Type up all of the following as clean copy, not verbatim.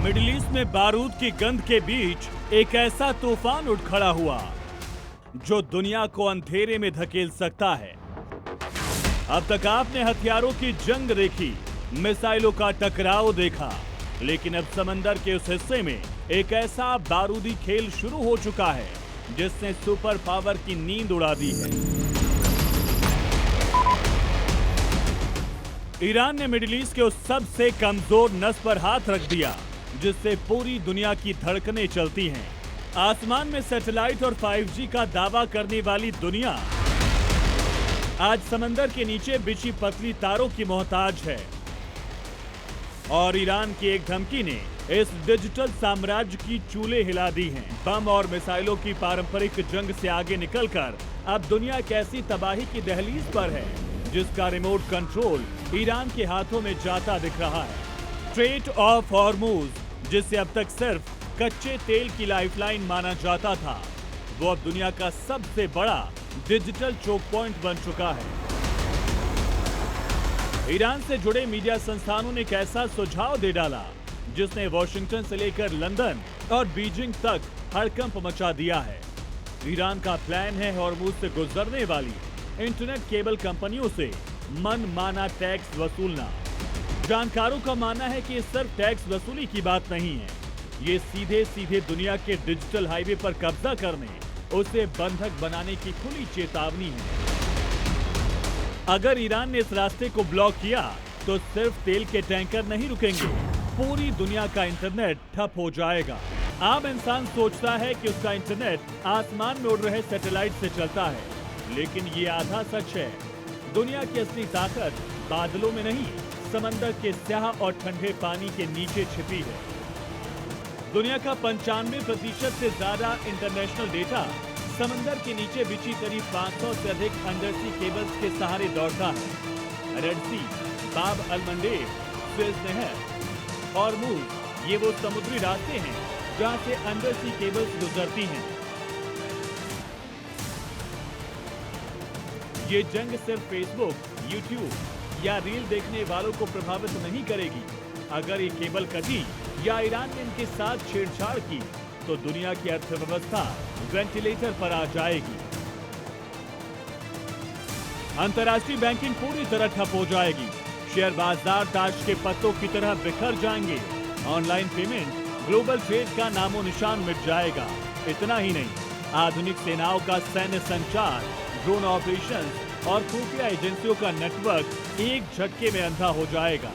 Middle east में बारूद की गंध के बीच एक ऐसा तूफान उठ खड़ा हुआ जो दुनिया को अंधेरे में धकेल सकता है। अब तक आपने हथियारों की जंग देखी, मिसाइलों का टकराव देखा, लेकिन अब समंदर के उस हिस्से में एक ऐसा बारूदी खेल शुरू हो चुका है जिसने सुपर पावर की नींद उड़ा दी है। ईरान ने मिडिल ईस्ट के उस सबसे कमजोर नस पर हाथ रख दिया जिससे पूरी दुनिया की धड़कनें चलती हैं। आसमान में सैटेलाइट और 5G का दावा करने वाली दुनिया आज समंदर के नीचे बिछी पतली तारों की मोहताज है। और ईरान की एक धमकी ने इस डिजिटल साम्राज्य की चूल्हे हिला दी हैं। बम और मिसाइलों की पारंपरिक जंग से आगे निकलकर अब दुनिया एक ऐसी तबाही की दहलीज पर है जिसका रिमोट कंट्रोल ईरान के हाथों में जाता दिख रहा है। स्ट्रेट ऑफ हॉर्मुज, जिसे अब तक सिर्फ कच्चे तेल की लाइफलाइन माना जाता था, वो अब दुनिया का सबसे बड़ा डिजिटल चोक पॉइंट बन चुका है। ईरान से जुड़े मीडिया संस्थानों ने एक ऐसा सुझाव दे डाला जिसने वॉशिंगटन से लेकर लंदन और बीजिंग तक हड़कंप मचा दिया है। ईरान का प्लान है हॉर्मुज से गुजरने वाली इंटरनेट केबल कंपनियों से मनमाना टैक्स वसूलना। जानकारों का मानना है कि ये सिर्फ टैक्स वसूली की बात नहीं है, ये सीधे सीधे दुनिया के डिजिटल हाईवे पर कब्जा करने, उसे बंधक बनाने की खुली चेतावनी है। अगर ईरान ने इस रास्ते को ब्लॉक किया तो सिर्फ तेल के टैंकर नहीं रुकेंगे, पूरी दुनिया का इंटरनेट ठप हो जाएगा। आम इंसान सोचता है कि उसका इंटरनेट आसमान में उड़ रहे सैटेलाइट से चलता है, लेकिन ये आधा सच है। दुनिया की असली ताकत बादलों में नहीं, समंदर के स्याह और ठंडे पानी के नीचे छिपी है। दुनिया का 95% से ज्यादा इंटरनेशनल डेटा समंदर के नीचे बिछी करीब 500 से अधिक अंडरसी केबल्स के सहारे दौड़ता है। रेड सी, बाब अल मंडेब, सुएज नहर और मूल, ये वो समुद्री रास्ते हैं जहां से अंडरसी केबल्स गुजरती हैं। ये जंग सिर्फ फेसबुक, यूट्यूब या रील देखने वालों को प्रभावित नहीं करेगी। अगर ये केबल कटी या ईरान ने इनके साथ छेड़छाड़ की तो दुनिया की अर्थव्यवस्था वेंटिलेटर पर आ जाएगी। अंतर्राष्ट्रीय बैंकिंग पूरी तरह ठप हो जाएगी। शेयर बाजार ताश के पत्तों की तरह बिखर जाएंगे। ऑनलाइन पेमेंट, ग्लोबल ट्रेड का नामो निशान मिट जाएगा। इतना ही नहीं, आधुनिक सेनाओं का सैन्य संचार, ड्रोन ऑपरेशंस और खुफिया एजेंसियों का नेटवर्क एक झटके में अंधा हो जाएगा।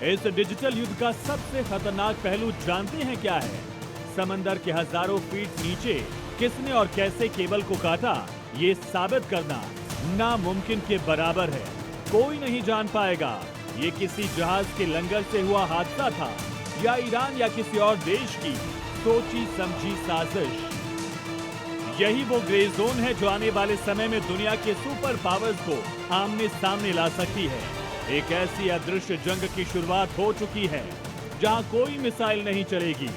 इस डिजिटल युद्ध का सबसे खतरनाक पहलू जानते हैं क्या है? समंदर के हजारों फीट नीचे किसने और कैसे केबल को काटा, ये साबित करना नामुमकिन के बराबर है। कोई नहीं जान पाएगा ये किसी जहाज के लंगर से हुआ हादसा था या ईरान या किसी और देश की सोची समझी साजिश। यही वो ग्रे जोन है जो आने वाले समय में दुनिया के सुपर पावर्स को आमने सामने ला सकती है। एक ऐसी अदृश्य जंग की शुरुआत हो चुकी है जहां कोई मिसाइल नहीं चलेगी,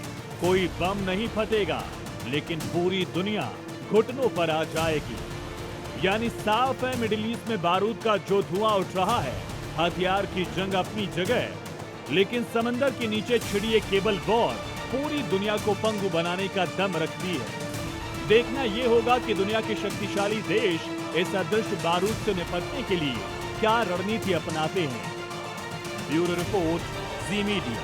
कोई बम नहीं फटेगा, लेकिन पूरी दुनिया घुटनों पर आ जाएगी। यानी साफ है, मिडिल ईस्ट में बारूद का जो धुआं उठ रहा है, हथियार की जंग अपनी जगह, लेकिन समंदर के नीचे छिड़ी एक केबल वॉर पूरी दुनिया को पंगु बनाने का दम रखती है। देखना यह होगा कि दुनिया के शक्तिशाली देश इस अदृश्य बारूद से निपटने के लिए क्या रणनीति अपनाते हैं। ब्यूरो रिपोर्ट, जी मीडिया।